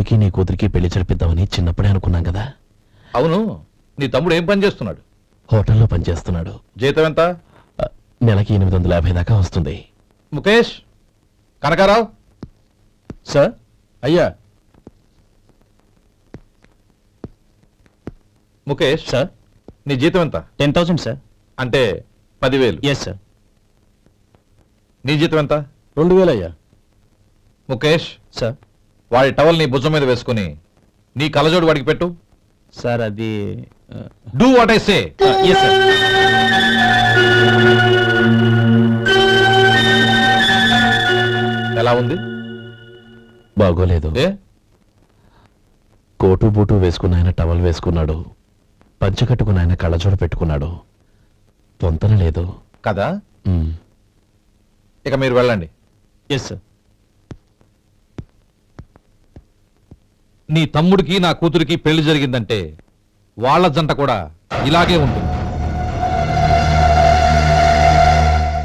తమ్ముడికి నీ కూతురికి పెళ్లి జరిపిద్దామని చిన్నప్పుడే అనుకున్నాం కదా. అవును, నీ తమ్ముడు ఏం పని చేస్తున్నాడు? హోటల్లో పనిచేస్తున్నాడు. జీతం ఎంత? నెలకి 850 దాకా వస్తుంది. ముఖేష్, కనకారావు. సార్. అయ్యా. ముఖేష్ సార్. నీ జీతం ఎంత? 10,000 సార్. అంటే 10,000. Yes sir. నీ జీతం ఎంత? 2,000 అయ్యా. ముఖేష్ సార్. వాడి టవల్ నీ భుజం మీద వేసుకుని నీ కలజోడు వాడికి పెట్టు. సార్ అది do what I say. Yes sir. ఎలా ఉంది? బాగోలేదు. ఏ? కోటు బూటు వేసుకున్న ఆయన టవల్ వేసుకున్నాడు, పంచె కట్టుకున్న ఆయన కళ్ళజోడు పెట్టుకున్నాడు. పొంతన లేదు కదా. ఇక మీరు వెళ్ళండి. Yes sir. నీ తమ్ముడికి నా కూతురికి పెళ్లి జరిగిందంటే వాళ్ళ జంట కూడా ఇలాగే ఉంటుంది.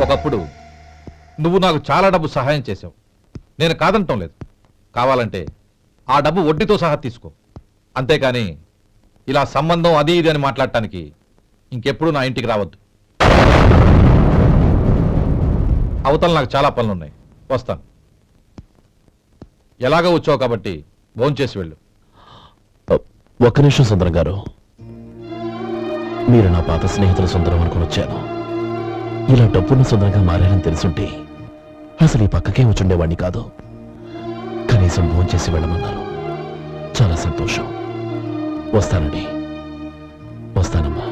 ఒకప్పుడు నువ్వు నాకు చాలా డబ్బు సహాయం చేశావు, నేను కాదంటం లేదు. కావాలంటే ఆ డబ్బు వడ్డీతో సహా తీసుకో. అంతేకాని ఇలా సంబంధం అది ఇది అని మాట్లాడటానికి ఇంకెప్పుడు నా ఇంటికి రావద్దు. అవతల నాకు చాలా పనులున్నాయి, వస్తాను. ఎలాగో వచ్చావు కాబట్టి భోంచేసి వెళ్ళు. ఒక్క నిమిషం సుందరం గారు, మీరు నా పాత స్నేహితుల సుందరం అనుకుని వచ్చాను. ఇలా డబ్బున్న సుందరంగా మారానని తెలుసుంటే అసలు ఈ పక్కకే వచ్చుండేవాడిని కాదు. కనీసం భోంచేసి వెళ్ళమన్నారు, చాలా సంతోషం. వస్తానండి. వస్తానమ్మా.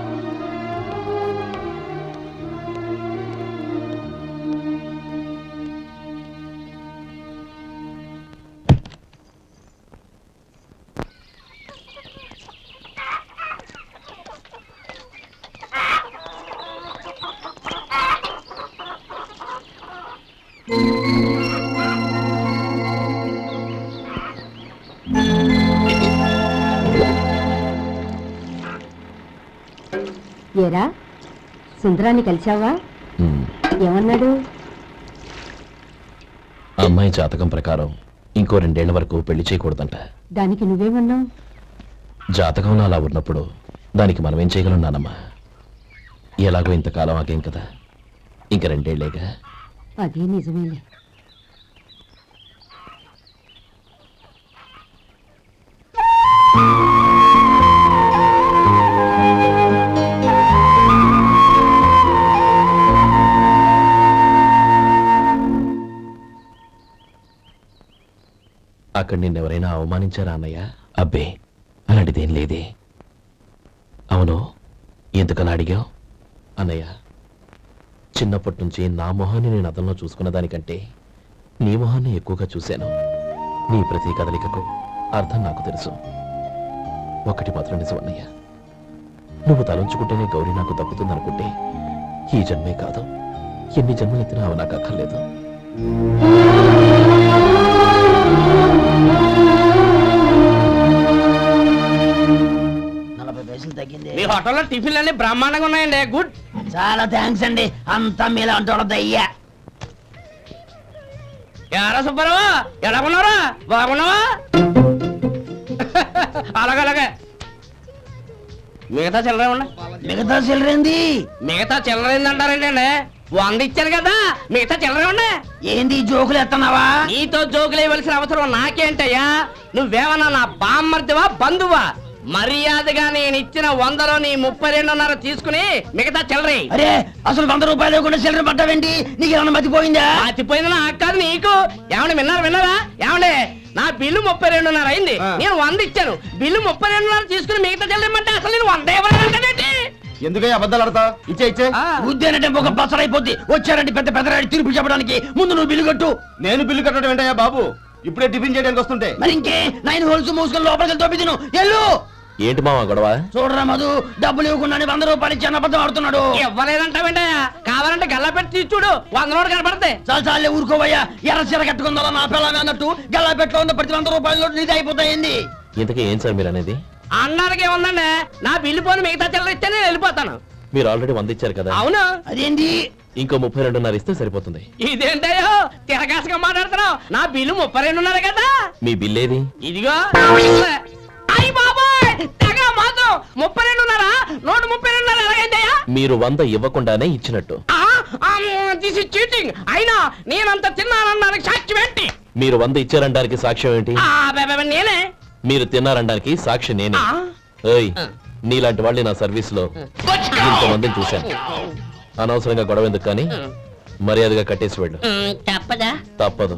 ఏరా, సుందరాన్ని కలిశావా? ఏమన్నాడు? అమ్మాయి జాతకం ప్రకారం ఇంకో 2 ఏళ్ల వరకు పెళ్లి చేయకూడదంట. దానికి నువ్వేమన్నావు? జాతకంలో అలా ఉన్నప్పుడు దానికి మనం ఏం చేయగలం నానమ్మా? ఎలాగో ఇంతకాలం ఆగేం కదా, ఇంక 2 ఏళ్లేగా. అదే నిజమేలే. అక్కడ నిన్నెవరైనా అవమానించారా అన్నయ్య? అబ్బే, అలాంటిదేం లేదే. అవును, ఎందుకలా అడిగావు? అన్నయ్య, చిన్నప్పటి నుంచి నా మొహాన్ని నేను అతనిలో చూసుకున్న దానికంటే నీ మొహాన్ని ఎక్కువగా చూశాను. నీ ప్రతి కదలికకు అర్థం నాకు తెలుసు. ఒకటి మాత్రం నిజం అన్నయ్య, నువ్వు తలంచుకుంటేనే గౌరీ నాకు దక్కుతుందనుకుంటే ఈ జన్మే కాదు, ఎన్ని జన్మలెత్తినా అవి నాకు అక్కర్లేదు. మీ హోటల్లో టిఫిన్లు అన్ని బ్రహ్మాండంగా ఉన్నాయండి. గుడ్, చాలా థ్యాంక్స్ అండి. అంతా మీలా అంటోడద్దయ్యా. ఎరా సుబ్బారావు, ఎలా ఉన్నారా? బాగున్నావా? అలాగే మిగతా చిల్లర ఉన్నా. మిగతా చిల్లరేంది? మిగతా చిల్లరేంది అంటారండి అండి? 100 ఇచ్చాను కదా, మిగతా చిల్లరే ఉన్నా. ఏంది జోకులు ఎత్తన్నావా? నీతో జోకులు ఇవ్వాల్సిన అవసరం నాకేంటయ్యా? నువ్వేమన్నా నా బామ్మర్దివా, బంధువా? మర్యాదగా నేను ఇచ్చిన 100లో నీ 32.5 తీసుకుని మిగతా చిల్లరే. అరే, అసలు 100 రూపాయలు లేకుండా చిల్లర పట్టావేంటి? నీకు ఏమన్నా మతిపోయిందా? మతిపోయింది నాకు కాదు, నీకు. ఏమండి విన్నారా? ఏమండి, నా బిల్లు 32.5 అయింది, నేను 100 ఇచ్చాను. బిల్లు 32.5 తీసుకుని మిగతా చిల్లరమంటే అసలు నేను 100 ఇవ్వాలంటే ఎందుకయ్యా అబద్ధాలు ఆడతా? ఇచ్చే ఉద్యానంటే ఒక బసరైపోద్ది. వచ్చారంటే పెద్ద పెద్దరాడి తీర్పు చెప్పడానికి ముందు నువ్వు బిల్లు కట్టు. నేను బిల్లు కట్టడం ఏంటయ్యా బాబు? ఇప్పుడే టిఫిన్ చేయడానికి వస్తుంటే. మరి ఇంకే 9 హోల్స్ మూసుకొని లోపలికి తోపి తిను. ఎల్లు. ఏంటి మావా గొడవ? చూడరా మధు, డబ్బులు ఇవ్వకుండా 100 రూపాయలు ఇచ్చి అబద్ధం ఆడుతున్నాడు. ఇవ్వలేదంటావేంటయ్యా? కావాలంటే గల్లా పెట్టి తీసి చూడు, 100 నోటు కనపడతాయి. చాలే ఊరుకోవయ్యా. ఎర్ర చీర కట్టుకుందా నా పిల్లమే అన్నట్టు గల్లా పెట్టులో ఉన్న ప్రతి 100 రూపాయల నోటు నీది అయిపోతాయింది. ఇంతకీ ఏం సార్ మీరు అనేది? అన్నారకి ఏముందండి, నా బిల్లు పోని మిగతా చిల్లర ఇస్తే నేను వెళ్ళిపోతాను. మీరు ఆల్రెడీ 100 ఇచ్చారు కదా. అవును. అదేంటి ఇంకో 32.5 ఇస్తే సరిపోతుంది. ఇదేంటయ్యో తిరగాసుగా మాట్లాడుతున్నావు? నా బిల్లు 32.5 కదా. మీ బిల్ ఏది? ఇదిగో. అయ్య బాబాయ్ తెగ మాత్రం 32.5 132.5 ఎలాగైందయ్యా? మీరు 100 ఇవ్వకుండానే ఇచ్చినట్టు. This is cheating. అయినా నేనంత తిన్నానన్నానికి సాక్ష్యం ఏంటి? మీరు 100 ఇచ్చారనడానికి సాక్ష్యం ఏంటి? నేనే. మీరు తిన్నారనడానికి సాక్షి నేనే. ఏయ్, నీలాంటి వాళ్ళని నా సర్వీస్ లో ఇంతమందిని చూశాను. అనవసరంగా గొడవ ఎందుకు కానీ మర్యాదగా కట్టేసి వెళ్ళు. తప్పదా? తప్పదు.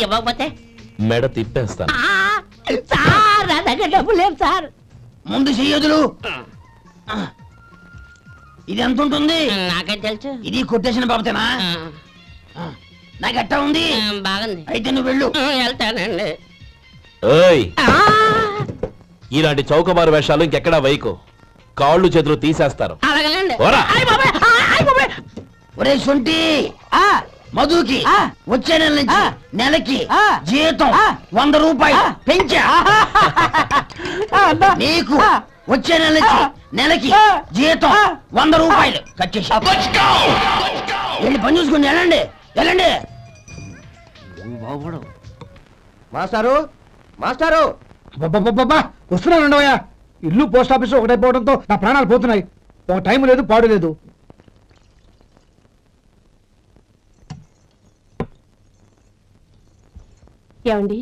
ఇవ్వకపోతే మెడ తిప్పేస్తాను. సార్ నా దగ్గర డబ్బు లేదు సార్. ముందు చెయ్యదులు. ఇది ఎంత ఉంటుంది? నాకే తెలుసు. ఇది కొట్టేసిన బాబతేనా? నాకు ఎట్టా ఉంది? బాగుంది. అయితే నువ్వు వెళ్ళు. వెళ్తానండి. ఏయ్, ఇలాంటి చౌకబారు వేషాలు ఇంకెక్కడా వైకు. కాళ్ళు చేతులు తీసేస్తారు. అలాగేనండి. ఓరా. ఒరే సొంటి, మధుకి వచ్చే నెల నుంచి నెలకి జీతం 100 రూపాయలు పెంచా. నీకు వచ్చే నెల నుంచి నెలకి జీతం 100 రూపాయలు కట్ చేసి వెళ్ళి పని చూసుకుని వెళ్ళండి వెళ్ళండి. మాస్టారు మాస్టారు వస్తున్నానండవయ్యా. ఇల్లు పోస్ట్ ఆఫీస్ ఒకటైపోవడంతో నా ప్రాణాలు పోతున్నాయి. ఒక టైం లేదు, పాడు లేదు. ఏమండి,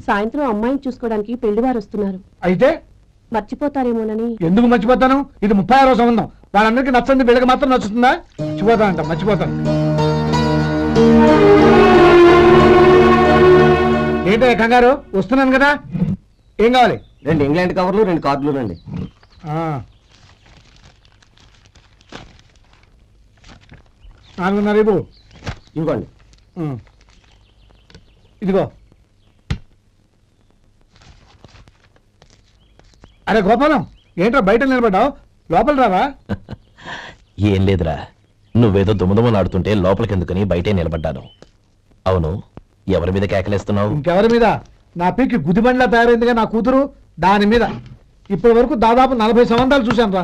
సాయంత్రం అమ్మాయిని చూసుకోవడానికి పెళ్లివారు వస్తున్నారు. అయితే మర్చిపోతారేమోనని. ఎందుకు మర్చిపోతాను? ఇది 36వ సంబంధం. వాళ్ళందరికీ నచ్చంది వీళ్ళకి మాత్రం నచ్చుతుందా? మర్చిపోతానంట, మర్చిపోతాను. ఏంటో కంగారు? వస్తున్నాను కదా. ఏం కావాలి? 2 ఇంగ్లాండ్ కవర్లు 2 కార్డులు రండి. 4.5 ఇవ్వు. ఇవ్వండి. ఇదిగో. అరే గోపాలం, ఏంట్రా బయట నిలబడ్డావు? లోపల రావా? ఏం లేదురా, నువ్వేదో దుమదుమలాడుతుంటే లోపలికెందుకని బయటే నిలబడ్డాను. అవును, ఎవరి మీద కేకలేస్తున్నావు? ఇంకెవరి మీద? నా పీకి గుదిబండ్లా తయారైందిగా నా కూతురు, దాని మీద. ఇప్పటి వరకు దాదాపు 40 సంవత్సరాలు చూశాను రా.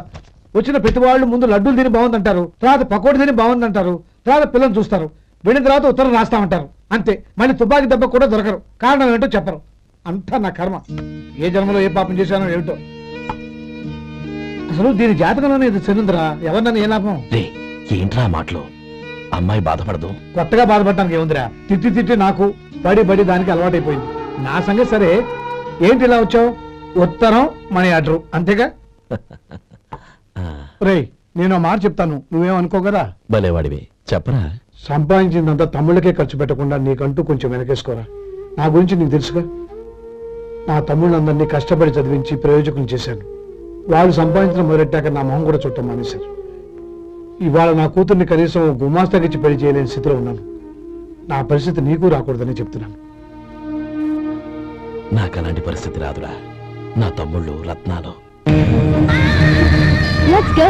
వచ్చిన ప్రతి వాళ్ళు ముందు లడ్డూలు తిని బాగుందంటారు, తర్వాత పకోడి తిని బాగుందంటారు, తర్వాత పిల్లలు చూస్తారు, వెళ్ళిన తర్వాత ఉత్తరం రాస్తామంటారు. అంతే. మళ్ళీ తుపాకీ దెబ్బ కూడా దొరకరు. కారణం ఏంటో చెప్పరు. అంతా నా కర్మ. ఏ జన్మలో ఏ పాపం చేశానో ఏమిటో. అసలు దీని జాతకంలోనే ఇది చెందుందిరా. ఎవరినన్నా ఏ లాభం? ఏంట్రా మాటలు? అమ్మాయి బాధపడదు. కొత్తగా బాధపడటానికి ఏముందిరా? తిట్టి తిట్టి నాకు బడి దానికి అలవాటైపోయింది. నా సంగతి సరే, ఏంటి ఇలా వచ్చావు? ఉత్తరం మనీ ఆర్డర్ అంతేగా? రే, నేను మాట చెప్తాను, నువ్వేమనుకో కదా. భలేవాడివి, చెప్పరా. సంపాదించిందంతా తమ్ముళ్ళకే ఖర్చు పెట్టకుండా నీకంటూ కొంచెం వెనకేసుకోరా. నా గురించి నీకు తెలుసుగా. నా తమ్ముళ్ళందరినీ కష్టపడి చదివించి ప్రయోజకులు చేశాను. వాళ్ళు సంపాదించడం మొదలెట్టాక నా మొహం కూడా చుట్టం మానేశారు. ఇవాళ నా కూతుర్ని కనీసం గుమాస్తాకిచ్చి పెళ్లి చేయలేని స్థితిలో ఉన్నాను. నా పరిస్థితి నీకు రాకూడదని చెప్తున్నాను. నాకు అలాంటి పరిస్థితి రాదురా. నా తమ్ముళ్ళు రత్నాలు. Let's go.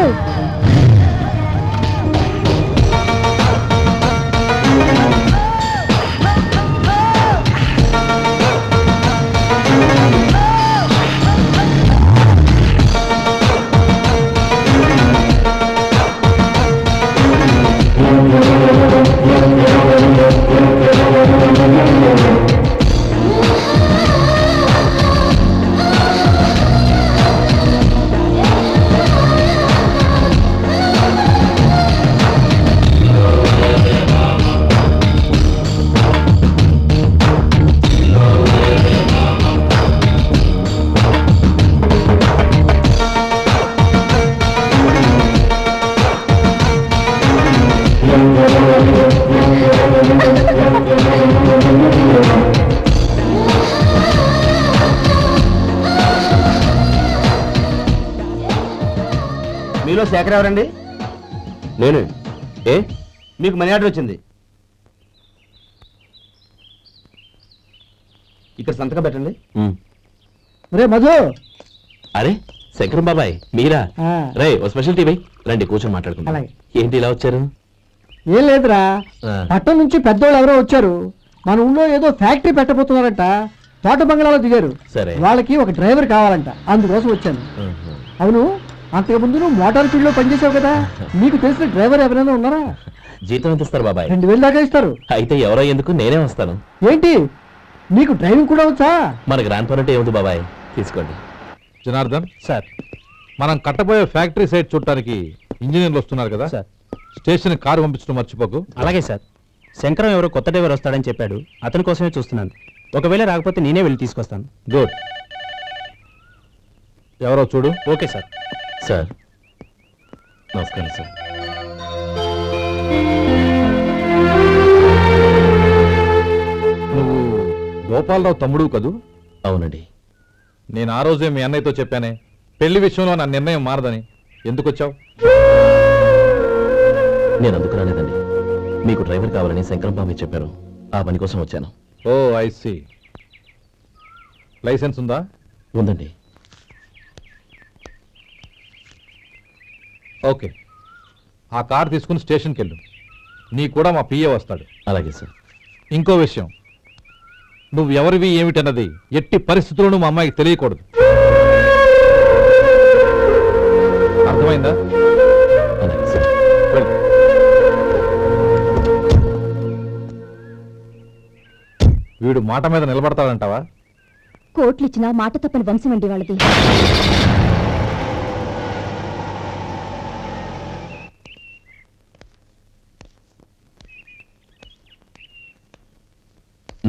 మీలో శేఖర్ ఎవరండి? నేను. ఏ? మీకు మనీ ఆర్డర్ వచ్చింది. ఇక్కడ సంతకం పెట్టండి. రే మధు. అరే శంకరం బాబాయ్, మీరా? రే, ఓ స్పెషల్ టీవీ రండి, కూర్చొని మాట్లాడుకుందాం. అలాగే. ఏంటి ఇలా వచ్చారు? ఏం లేదురా, పట్టణం నుంచి పెద్దోళ్ళు ఎవరో వచ్చారు. మన ఊళ్ళో ఏదో ఫ్యాక్టరీ పెట్టబోతున్నారంట. తోట బంగ్లాలో దిగారు. సరే. వాళ్ళకి ఒక డ్రైవర్ కావాలంట, అందుకోసం వచ్చాను. అవును, అంతకుముందు నువ్వు మోటార్ ఫీల్డ్ లో పనిచేసావు కదా, నీకు తెలిసిన డ్రైవర్ ఎవరైనా ఉన్నారా? జీతం ఎంత ఇస్తారు బాబాయ్? 2000 దాకా ఇస్తారు. అయితే ఎవరో ఎందుకు, నేనే వస్తాను. ఏంటి నీకు డ్రైవింగ్ కూడా వచ్చా? మనకి గ్రాండ్ పరంటే ఏముంది బాబాయ్, తీసుకోండి. జనార్దన్ సార్, మనం కట్టబోయే ఫ్యాక్టరీ సైట్ చూడటానికి ఇంజనీర్లు వస్తున్నారు కదా సార్. స్టేషన్ కారు పంపించడం మర్చిపోకు. అలాగే సార్. శంకరం ఎవరో కొత్త డ్రైవర్ వస్తాడని చెప్పాడు, అతని కోసమే చూస్తున్నాను. ఒకవేళ రాకపోతే నేనే వెళ్ళి తీసుకొస్తాను. గుడ్. ఎవరో చూడు. Okay sir. సార్ నమస్కారం సార్. నువ్వు గోపాలరావు తమ్ముడు కదూ? అవునండి. నేను ఆ రోజే మీ అన్నయ్యతో చెప్పానే, పెళ్లి విషయంలో నా నిర్ణయం మారదని. ఎందుకు వచ్చావు? నేను అందుకు రాలేదండి. మీకు డ్రైవర్ కావాలని శంకరం బాబు చెప్పారు, ఆ పని కోసం వచ్చాను. ఓ ఐ సీ. లైసెన్స్ ఉందా? ఉందండి. ఓకే, ఆ కార్ తీసుకుని స్టేషన్కి వెళ్ళు. నీ కూడా మా పిఏ వస్తాడు. అలాగే సార్. ఇంకో విషయం, నువ్వు ఎవరివి ఏమిటన్నది ఎట్టి పరిస్థితుల్లోనూ మా అమ్మాయికి తెలియకూడదు. అర్థమైందా? అలాగే సార్. వెళ్ళు. వీడు మాట మీద నిలబడతాడంటావా? కోట్లు ఇచ్చినా మాట తప్పని వంశం అండి వాళ్ళది.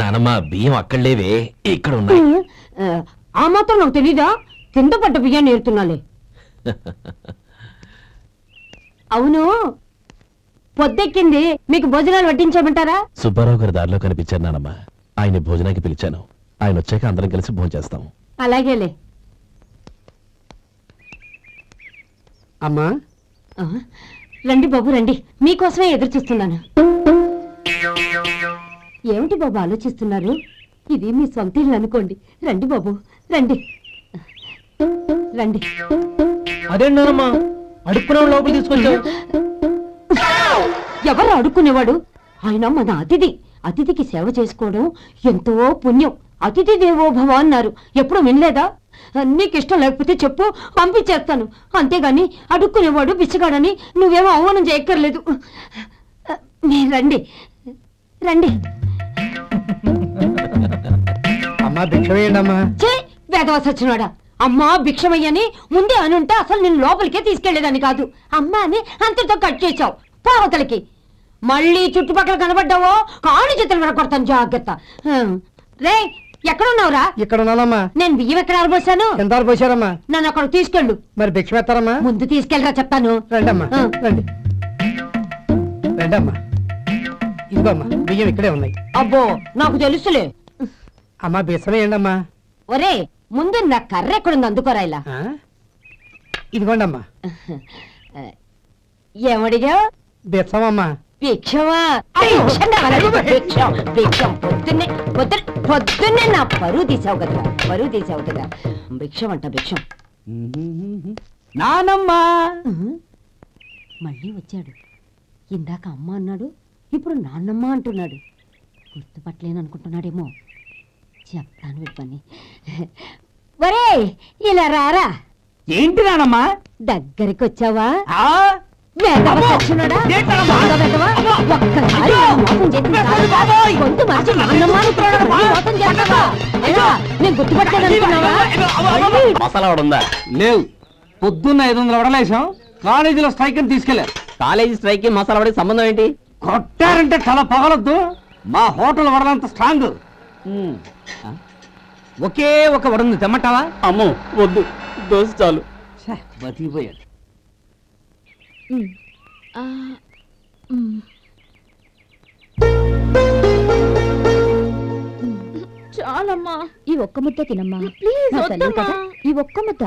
నానమ్మ, బియ్యం అక్కడ లేవే, ఇక్కడ ఉన్నాయి. ఆ మాత్రం నాకు తెలీదా? కింద పడ్డ బియ్యాన్ని ఏరుతున్నాలే. అవును, పొద్దెక్కింది, మీకు భోజనాలు వడ్డించమంటారా? సుబ్బారావు గారి దారిలో కనిపించారు నానమ్మ, ఆయన భోజనానికి పిలిచాను. ఆయన వచ్చాక అందరం కలిసి భోజనం చేస్తాం. అలాగేలే. అమ్మా రండి బాబు రండి, మీకోసమే ఎదురు చూస్తున్నాను. ఏమిటి బాబు ఆలోచిస్తున్నారు? ఇది మీ సొంత ఇల్లు అనుకోండి. రండి బాబు రండి రండి. అదేంటమ్మా అడుక్కునే లోపల తీసుకొచ్చావు? ఎవరు అడుక్కునేవాడు? ఆయన మన అతిథి. అతిథికి సేవ చేసుకోవడం ఎంతో పుణ్యం. అతిథి దేవో భవ అన్నారు, ఎప్పుడు వినలేదా? నీకు ఇష్టం లేకపోతే చెప్పు, పంపించేస్తాను. అంతేగాని అడుక్కునేవాడు బిచ్చగాడని నువ్వేమో అవమానం చేయక్కర్లేదు. మీరు రండి రండి. అమ్మా భిక్షమేయండి అమ్మా. చే వేదవ సచ్చినాడా, అమ్మా భిక్షమయ్యని ముందే అనుంటే అసలు నేను లోపలికే తీసుకెళ్లేదని కాదు. అమ్మా అని అంతతో కట్ చేశావు. పావతలకి మళ్ళీ చుట్టుపక్కల కనబడ్డావో కాళ్ళు చేతులు విడగొడతాను, జాగ్రత్త. రే ఎక్కడున్నావురా? ఇక్కడ ఉన్నానమ్మా. నేను బియ్యం ఎక్కడ ఆరబోసాను? ఎంత పోసారమ్మా? నన్ను అక్కడ తీసుకెళ్ళు. మరి భిక్ష పెడతారమ్మా? ముందు తీసుకెళ్ళరా చెప్తాను. రండమ్మా రండి. రండమ్మా, ఇదిగోమ్మా బియ్యం ఇక్కడే ఉన్నాయి. అబ్బో నాకు తెలుసులే. అమ్మా బిసమేయండి అమ్మా. ఒరే ముందు నా కర్ర ఎక్కడుంది, అందుకోరా ఇలా. ఇదిగోండమ్మా. ఏమడిగా? బిచ్చమమ్మా. భిక్షమా? భిక్షం పొద్దున్నే నా పరువు తీసావు కదరా, పరువు తీసావు కదా. భిక్షం అంట భిక్షం. నానమ్మా మళ్ళీ వచ్చాడు. ఇందాక అమ్మ అన్నాడు, ఇప్పుడు నాన్నమ్మ అంటున్నాడు. గుర్తుపట్టలేననుకుంటున్నాడేమో. చెప్తాను వీడి పని. ఒరే ఇలా రారా. ఏంటి నానమ్మా? దగ్గరికి వచ్చావా? ఒక్కసారి గొంతు మార్చి నాన్నమ్మ అనుకున్నాడు, మోసం చేస్తావా? నేను గుర్తుపట్టలేదనుకున్నావా? మసాలా ఉందా? లేవు. పొద్దున్న 500 వడలేసాం, కాలేజీలో స్ట్రైక్ అని తీసుకెళ్లారు. కాలేజీ స్ట్రైక్ కి మసాలా వాడికి సంబంధం ఏంటి? కొట్టారంటే తల పగలొద్దు. మా హోటల్ వడలంత స్ట్రాంగ్. ఒకే ఒక వడుంది, తెమ్మంటావా? అమ్మో వద్దు, దోశ చాలు. బతికిపోయాడు. చాలమ్మా, ఈ ఒక్క ముద్ద తినమ్మా ప్లీజ్. ఈ ఒక్క ముద్ద.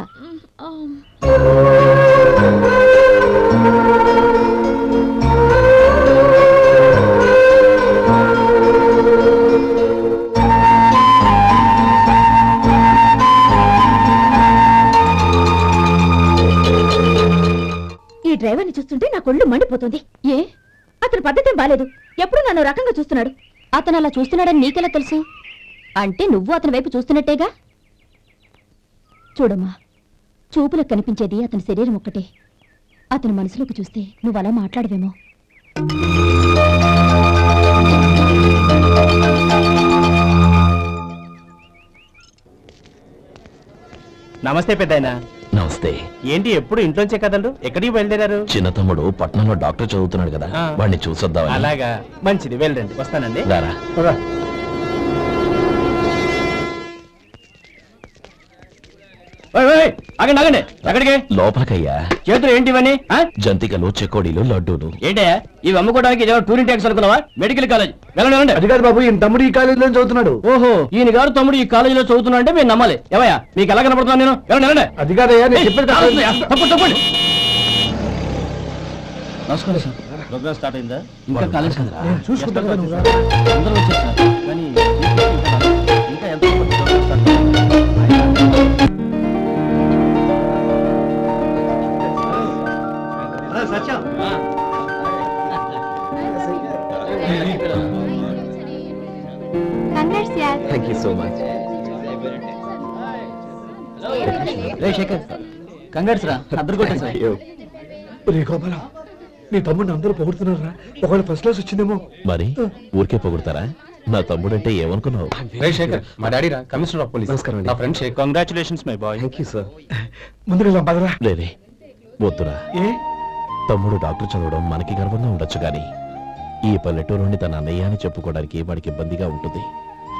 ఈ డ్రైవర్ని చూస్తుంటే నా కొళ్ళు మండిపోతుంది. ఏ అతని పద్ధతి బాలేదు, ఎప్పుడు నన్ను రకంగా చూస్తున్నాడు. అతను అలా చూస్తున్నాడని నీకెలా తెలుసు? అంటే నువ్వు అతని వైపు చూస్తున్నట్టేగా. చూడమ్మా, చూపులకు కనిపించేది అతని శరీరం ఒక్కటే. అతని మనసులోకి చూస్తే నువ్వు అలా మాట్లాడవేమో. నమస్తే పెద్దాయనా. నమస్తే. ఏంటి ఎప్పుడు ఇంట్లోంచే కదలరు? ఎక్కడికి బయలుదేరారు? చిన్న తమ్ముడు పట్నంలో డాక్టర్ చదువుతున్నాడు కదా, వాడిని చూసొద్దాం. అలాగా, మంచిది, వెళ్ళండి. వస్తానండి. రారా. ఆగండి ఆగండి, ఎక్కడికి? లోపలికయ్యా. చేతులు ఏంటి ఇవన్నీ? జంతికలు, చెకోడీలు, లడ్డూలు. ఏంటయ్యా ఇవి అమ్ముకోవడానికి ఇదేమో టూరింగ్ ట్యాక్స్ అనుకున్నావా? మెడికల్ కాలేజ్ వెళ్ళండి. అది కాదు బాబు, ఈయన తమ్ముడు ఈ కాలేజీలో చదువుతున్నాడు. ఓహో, ఈయన గారు తమ్ముడు ఈ కాలేజీలో చదువుతున్నా అంటే మీరు నమ్మాలి. ఏవయ్యా మీకు ఎలా కనపడుతున్నాను నేను? వెళ్ళండి. అది కాదయ్యా, నేను చెప్పేది తప్పండి. నమస్కారం సార్. ప్రోగ్రామ్ స్టార్ట్ అయిందా? ఇంకా కాలేజ్ కదా చూసుకుంటాను. అందరూ వచ్చేసారు కానీ ఇంకా ఎంత సత్యం. Thank you so much. రే శేఖర్, కంగారు రా, అందరు కొట్టే సార్. రే గోపాలం, నీ తమ్ముడిని అందరూ పొగుడుతున్నారా? ఒకవేళ ఫస్ట్ క్లాస్ వచ్చిందేమో. మరి ఊరికే పొగుడతారా? నా తమ్ముడంటే ఏమనుకున్నావు? శేఖర్, మా డాడీ రా, కమిషనర్ ఆఫ్ పోలీస్. నమస్కారం అండి. నా friend Shekhar. Congratulations my boy. Thank you sir. ముందుకు పదరా. లేదే, వద్దురా. ఏ తమ్ముడు డాక్టర్ చదవడం మనకి గర్వంగా ఉండొచ్చు కానీ ఈ పల్లెటూరు నుండి తన అన్నయ్య అని చెప్పుకోవడానికి వాడికి ఇబ్బందిగా ఉంటుంది.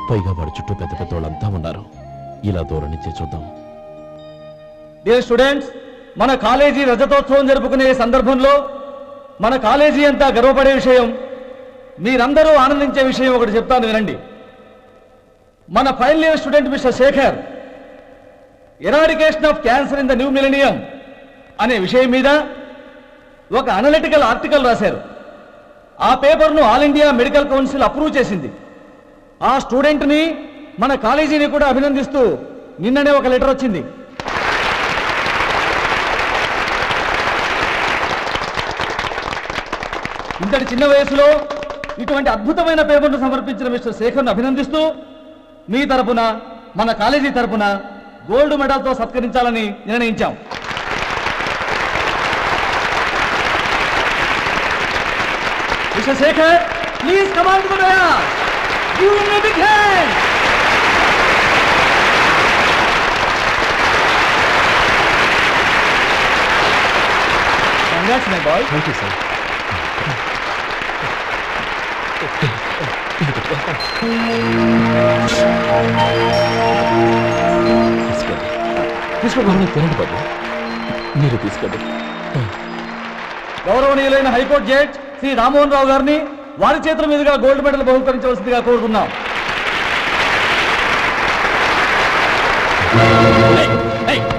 పైగా వాడి చుట్టూ పెద్ద పెద్ద వాళ్ళంతా ఉన్నారు. ఇలా దూరం నుంచి చూద్దాం. డియర్ స్టూడెంట్స్, మన కాలేజీ రజతోత్సవం జరుపుకునే సందర్భంలో మన కాలేజీ అంతా గర్వపడే విషయం, మీరందరూ ఆనందించే విషయం ఒకటి చెప్తాను వినండి. మన final year student mister Shekhar eradication of cancer in the new millennium అనే విషయం మీద ఒక అనలిటికల్ ఆర్టికల్ రాశారు. ఆ పేపర్ను all India medical council approve చేసింది. ఆ స్టూడెంట్ని, మన కాలేజీని కూడా అభినందిస్తూ నిన్ననే ఒక లెటర్ వచ్చింది. ఇంతటి చిన్న వయసులో ఇటువంటి అద్భుతమైన పేపర్ను సమర్పించిన మిస్టర్ శేఖర్ను అభినందిస్తూ మీ తరపున, మన కాలేజీ తరపున గోల్డ్ మెడల్తో సత్కరించాలని నిర్ణయించాం. Mister Shekhar, please come on to the dais. Give him a big hand. Congrats my boy. Thank you sir. తీసుకోండి తినండి బాబు, మీరు తీసుకోండి. గౌరవనీయులైన హైకోర్టు జడ్జ్ శ్రీ రామ్మోహన్ రావు గారిని వారి చేతుల మీదుగా గోల్డ్ మెడల్ బహుకరించవలసిందిగా కోరుతున్నాం.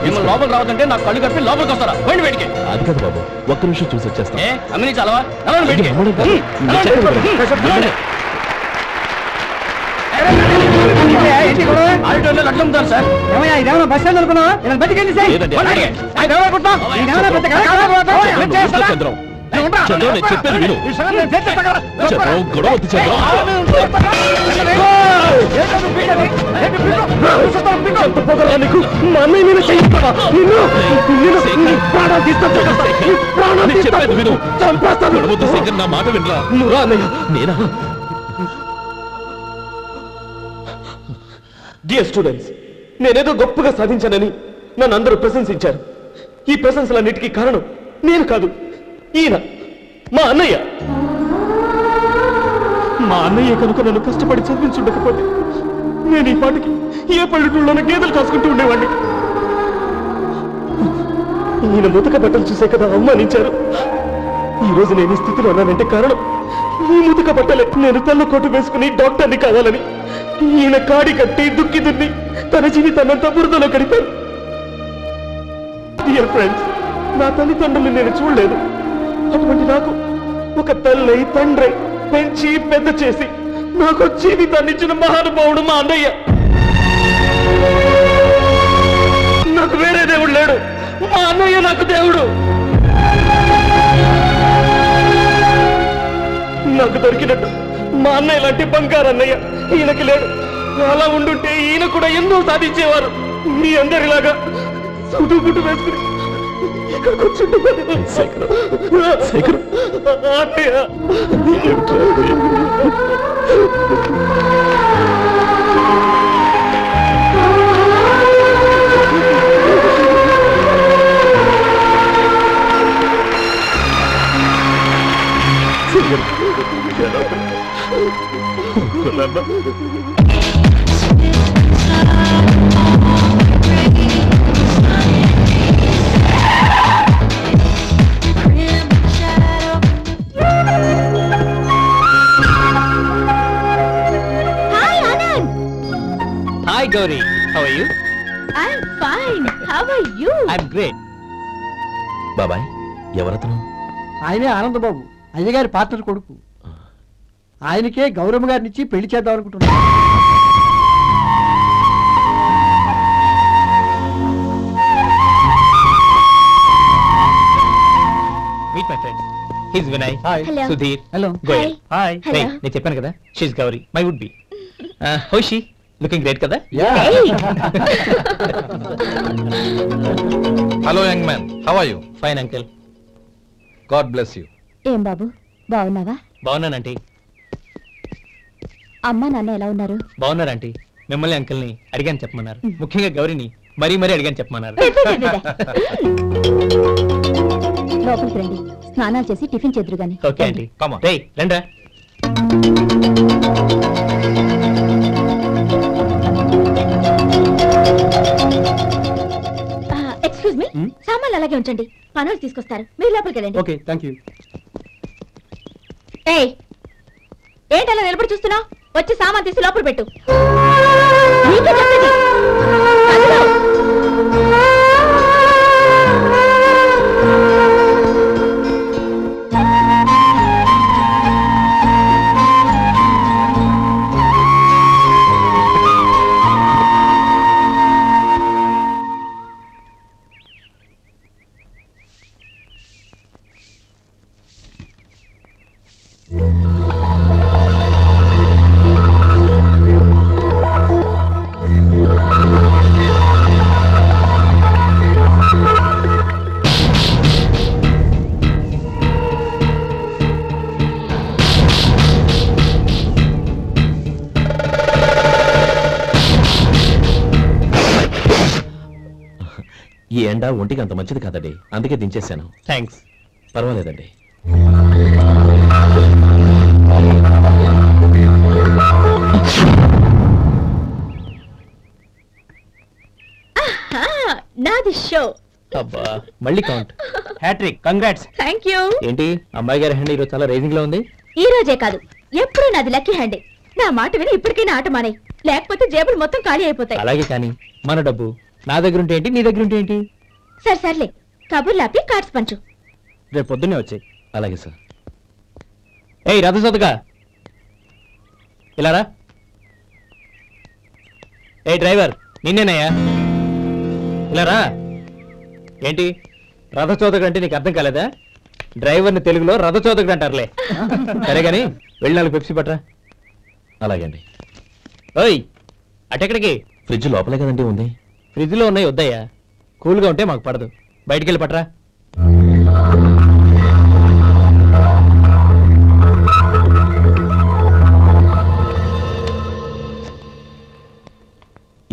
మిమ్మల్ని లోపలికి రావద్దంటే నాకు కళ్ళు కప్పి లోపలికి వస్తారా? పోయింది బయటికి. అది కాదు బాబు, ఒక్క నిమిషం చూసి వచ్చేస్తాం. అమ్మిని చాలవా? బయటికి ఆడిటోర్లో లడ్లు అమ్ముతారు సార్. ఇదేమన్నా బస్ స్టాండ్ అనుకున్నావా? బతికెళ్ళి చంద్రం, నేను చెప్పేది విను. చంద్రం, గొడవ వద్దు చంద్రం. చెప్పేది విను. గొడవద్దు శేఖర్, నా మాట వినరా. నువ్వురా అన్నయ్య. నేనా? డియర్ స్టూడెంట్స్, నేనేదో గొప్పగా సాధించానని నన్ను అందరూ ప్రశంసించారు. ఈ ప్రశంసలన్నిటికీ కారణం నేను కాదు, ఈయన మా అన్నయ్య. మా అన్నయ్య కనుక నన్ను కష్టపడి చదివించుండకపోతే నేను ఈ పాటికి ఏ పల్లెటూళ్ళలోనే గేదెలు కాసుకుంటూ ఉండేవాడిని. ఈయన ముతక బట్టలు చూసే కదా అవమానించారు. ఈ రోజు నేను ఈ స్థితిలో ఉన్నానంటే కారణం ఈ ముతక బట్టలే. నేను తెల్ల కోటు వేసుకుని డాక్టర్ని కావాలని ఈయన కాడి కట్టి దుక్కి దున్ని తన జీవితాన్నంతా బురదలో గడిపారు. డియర్ ఫ్రెండ్స్, నా తల్లిదండ్రులు నేను చూడలేదు. అటువంటి నాకు ఒక తల్లి తండ్రి పెంచి పెద్ద చేసి నాకు జీవితాన్ని ఇచ్చిన మహానుభావుడు మా అన్నయ్య. నాకు వేరే దేవుడు లేడు, మా అన్నయ్య నాకు దేవుడు. నాకు దొరికినట్టు మా అన్నయ్య లాంటి బంగారు అన్నయ్య ఈయనకి లేడు. అలా ఉండుంటే ఈయన కూడా ఎన్నో సాధించేవారు. మీ అందరిలాగా సౌదు గుడ్డు వేసుకుని ఇక్కడికి వచ్చుంటున్నాను. శేఖర్ అన్నయ్య hi Gowri, how are you? I'm fine. How are you? I'm great. బాబాయ్ ఎవరతను? ఆయనే ఆనందబాబు, అయ్యగారి పార్ట్నర్ కొడుకు. ఆయనకే గౌరమ్మ గారిని ఇచ్చి పెళ్లి చేద్దాం అనుకుంటున్నాను. Meet my friend. He's Vinay. Hi. Hello. Sudheer. Hello. Goyal. Hi. Hello. నేను చెప్పాను కదా, she's Gauri, my would be. How she? Looking great కదా? Hello young man, how are you? Fine uncle. God bless you. ఏం బాబు, బాగున్నావా? బాగున్నానంటీ. అమ్మా నాన్న ఎలా ఉన్నారు? బాగున్నారంటీ. మిమ్మల్ని అంకిల్ని అడిగాను చెప్పమన్నారు. ముఖ్యంగా గౌరీని మరీ అడిగాను చెప్పమన్నారు. లోపలికి రండి, స్నానాలు చేసి టిఫిన్ చేదురు గాని. Okay aunty. Come on. రేయ్ రండ్రా. ఎక్స్క్యూజ్ మీ, సామాన్లు అలాగే ఉంచండి, పనులు తీసుకొస్తారు, మీరు లోపలికి వెళ్ళండి. Okay, thank you. ఏయ్, ఏంటలా నిలబడి చూస్తున్నావు? వచ్చి సామాన్ తీసి లోపల పెట్టు. నీకే చెప్పేది. అదిగో. ఈ ఎండ ఒంటికి అంత మంచిది కాదండి, అందుకే దించేశాను. థ్యాంక్స్. పర్వాలేదండి. నాది షో. అబ్బా, మళ్ళీ count. Hattrick, congrats. Thank you. ఏంటి అమ్మాయి గారి హ్యాండ్ ఈరోజు చాలా రైజింగ్ లో ఉంది? ఈ రోజే కాదు, ఎప్పుడూ నాది లక్కీ హ్యాండే. నా మాట విని ఇప్పటికైనా ఆట మానే, లేకపోతే జేబులు మొత్తం ఖాళీ అయిపోతాయి. అలాగే కానీ మన డబ్బు నా దగ్గర ఉంటే ఏంటి, నీ దగ్గర ఉంటే ఏంటి? సరే సర్లే, కబుర్లు ఆపి కార్డ్స్ పంచు. రేపు పొద్దున్నే వచ్చాయి. అలాగే సార్. ఏయ్ రథసోదగా, ఇలా రా. ఏ డ్రైవర్, నిన్నేనయ్యా, ఇలా రా. ఏంటి రథచోదకుడు అంటే నీకు అర్థం కాలేదా? డ్రైవర్ని తెలుగులో రథచోదకుడు అంటారులే. సరే గాని వెళ్ళి 4 పెప్సీ పట్రా. అలాగే అండి. ఓయ్, అటెక్కడికి? ఫ్రిడ్జ్ లోపలే కదండి ఉంది. ఫ్రిడ్జ్లో ఉన్నాయి, వద్దయ్యా. కూల్గా ఉంటే మాకు పడదు. బయటికి వెళ్ళి పట్రా.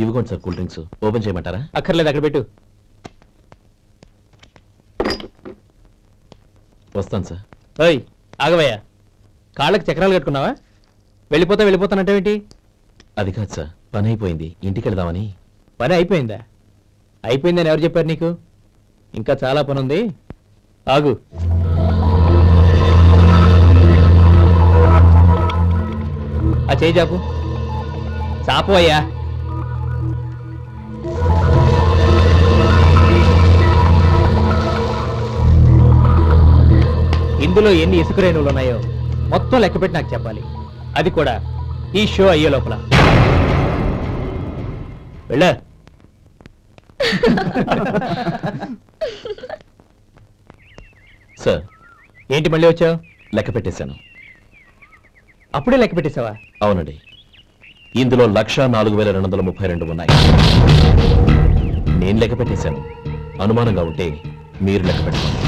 ఇవ్వకోండి సార్, కూల్ డ్రింక్స్. ఓపెన్ చేయమంటారా? అక్కర్లేదు, అక్కడ పెట్టు. వస్తాను సార్. ఓయ్ ఆగవయ్యా, కాళ్ళకి చక్రాలు కట్టుకున్నావా? వెళ్ళిపోతానంటావేంటి? అది కాదు సార్, పని అయిపోయింది, ఇంటికి వెళదామని. పని అయిపోయిందా? అయిపోయిందని ఎవరు చెప్పారు నీకు? ఇంకా చాలా పని ఉంది, ఆగు. ఆ చేయి చాపు. చాపు అయ్యా. ఇందులో ఎన్ని ఇసుక రేణువులు ఉన్నాయో మొత్తం లెక్కపెట్టి నాకు చెప్పాలి. అది కూడా ఈ షో అయ్యే లోపల. వెళ్ళా. సార్, ఏంటి మళ్ళీ వచ్చావు? లెక్క పెట్టేశాను. అప్పుడే లెక్క పెట్టేశావా? అవునండి, ఇందులో 1,04,232 ఉన్నాయి. నేను లెక్క పెట్టేశాను. అనుమానంగా ఉంటే మీరు లెక్క పెట్టుకోండి.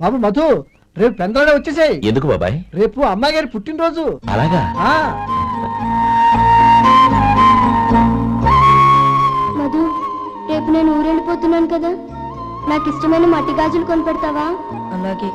బాబు మధు, రేపు పెందలాడే వచ్చేసాయి. ఎందుకు బాబాయ్? రేపు అమ్మాయి గారి పుట్టినరోజు. అలాగా? మధు, రేపు నేను ఊరెళ్ళిపోతున్నాను కదా, నాకు ఇష్టమైన మట్టి గాజులు కొనిపెడతావా? అలాగే.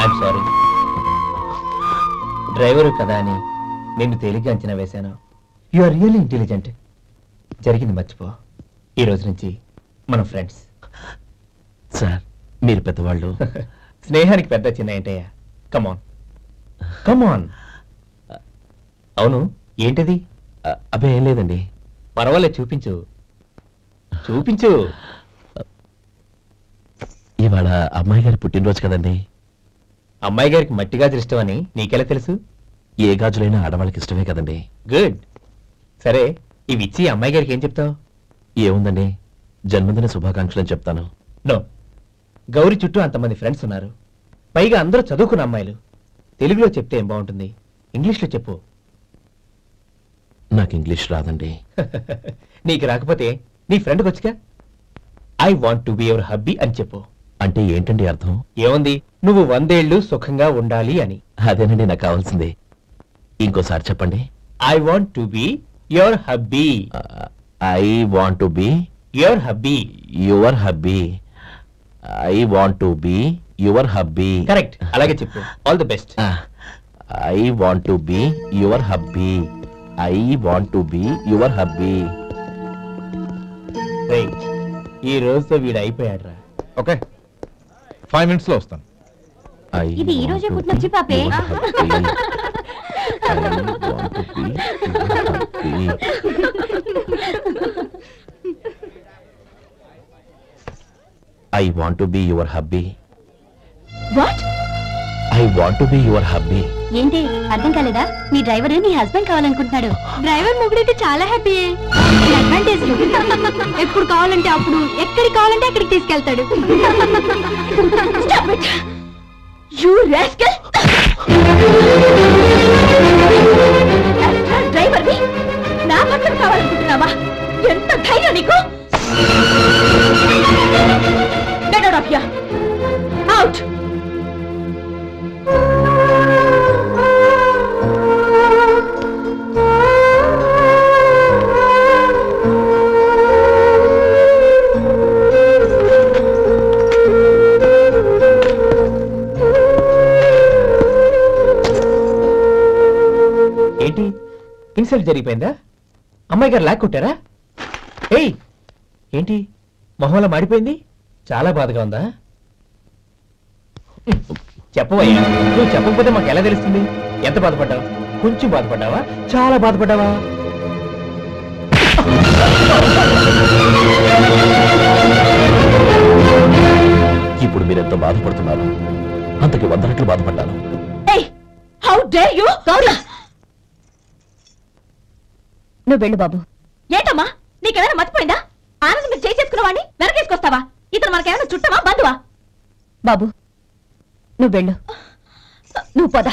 ఐఎమ్ సారీ, డ్రైవరు కదా అని నిన్ను తేలిగ్గా అంచనా వేశాను. You are really intelligent. జరిగింది మర్చిపో. ఈ రోజు నుంచి మనం ఫ్రెండ్స్. సార్, మీరు పెద్దవాళ్ళు. స్నేహానికి పెద్ద చిన్న ఏంటయ్యా? కమాన్ కమాన్. అవును, ఏంటది? అబ్బే ఏం లేదండి. పర్వాలేదు, చూపించు చూపించు. ఇవాళ అమ్మాయి గారి పుట్టినరోజు కదండి. అమ్మాయి గారికి మట్టి గాజులు ఇష్టమని నీకెలా తెలుసు? ఏ గాజులైనా ఆడవాళ్ళకి ఇష్టమే కదండి. గుడ్. సరే, ఇవి ఇచ్చి అమ్మాయి గారికి ఏం చెప్తావు? ఏముందండి, జన్మదిన శుభాకాంక్షలు చెప్తాను. నో, గౌరీ చుట్టూ అంతమంది ఫ్రెండ్స్ ఉన్నారు, పైగా అందరూ చదువుకున్న అమ్మాయిలు. తెలుగులో చెప్తే ఏం బాగుంటుంది, ఇంగ్లీష్లో చెప్పు. నాకు ఇంగ్లీష్ రాదండి. నీకు రాకపోతే నీ ఫ్రెండ్కి వచ్చిగా I want to be your hubby అని చెప్పు. అంటే ఏంటండి అర్థం? ఏముంది, నువ్వు 100 ఏళ్ళు సుఖంగా ఉండాలి అని. అదేనండి నాకు కావాల్సింది. ఇంకోసారి చెప్పండి. I want to be your hubby. I want to be your hubby. Your hubby. I want to be your hubby. Correct, అలాగే చెప్పు. All the best. I want to be your hubby. I want to be your hubby. ఈ రోజుతో వీడు అయిపోయాడు రా. Okay, 5 minutes లో వస్తాను. ఇది ఈ రోజే పుట్టిన చిపాపే. I want to be your hubby. What? I want to be your hubby. ఏంటి అర్థం కాలేదా? నీ డ్రైవర్ నీ హస్బెండ్ కావాలనుకుంటున్నాడు. డ్రైవర్ మొగుడైతే చాలా హ్యాపీ. అడ్వాంటేజ్ ఎప్పుడు కావాలంటే అప్పుడు, ఎక్కడికి కావాలంటే అక్కడికి తీసుకెళ్తాడు. Stop it! You rascal! Driver ని నా భర్తను కావాలనుకుంటున్నావా? ఎంత ధైర్యం నీకు? Get out of here! Out! ఏంటి, ఇన్సల్ట్ జరిగిపోయిందా? అమ్మాయి గారు లాక్కుంటారా? ఏయ్, ఏంటి మొహంలో మాడిపోయింది? చాలా బాధగా ఉందా? చెప్పవయ్యా, నువ్వు చెప్పకపోతే మాకు ఎలా తెలుస్తుంది? ఎంత బాధపడ్డావు? కొంచెం బాధపడ్డావా? చాలా బాధపడ్డావా? ఇప్పుడు మీరెంత బాధపడుతున్నారు, అంతకి 100 రెట్లు బాధపడ్డాను. How dare you! గౌరీ, నువ్వు వెళ్ళు బాబు. ఏంటమ్మా, నీకేమైనా మర్చిపోయిందా? ఆనందం మీరు చేసేసుకున్న వాడిని వెనకేసుకొస్తావా? ఇతను మనకేమైనా చుట్టమా, బంధువా? బాబు నువ్వు వెళ్ళు, నువ్వు పద.